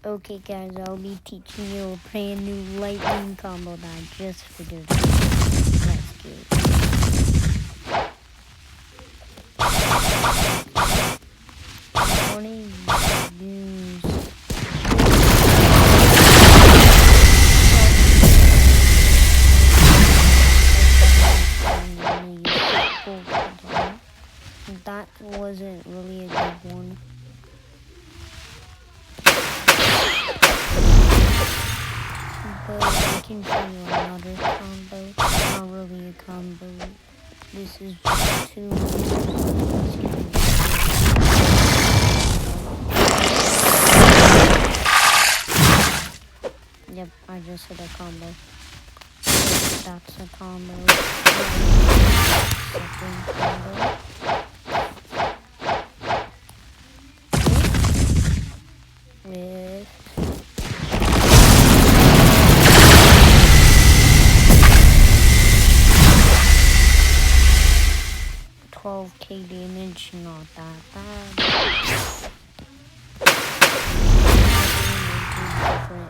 Okay guys, I'll be teaching you a brand new lightning combo that I just figured out. Let's go. Morning use that wasn't really a good one. But I can show you another combo. Not really a combo. This is just two moves. Yep, I just hit a combo. That's a combo. Second combo. With 12k damage, not that bad.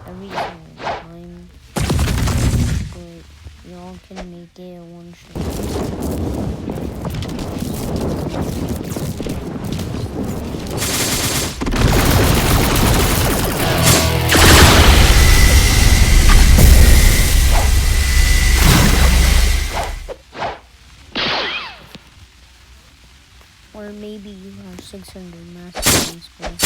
Every single time, but y'all can make it a one shot. Or maybe you have 600 mastery spells.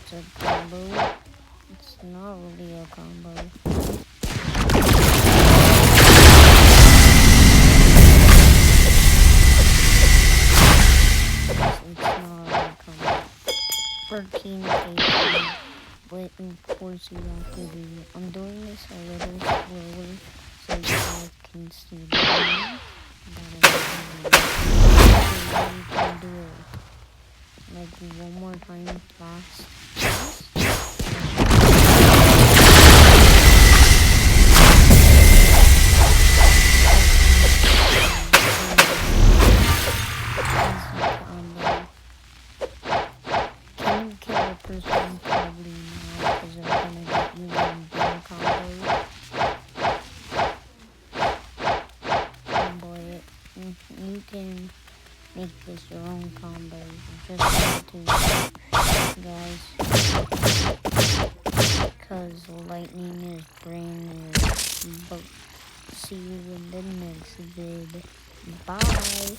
It's a combo. It's not really a combo. It's not a combo. 13k. But of course you have to do it. I'm doing this a little slower so you guys can see the game. You can do it like one more time fast. Can you kill a person? Probably not, because they're gonna get you in their combo. But you can make this your own combo. Just have to, guys. Because lightning is brand new. But see you in the next vid. Bye.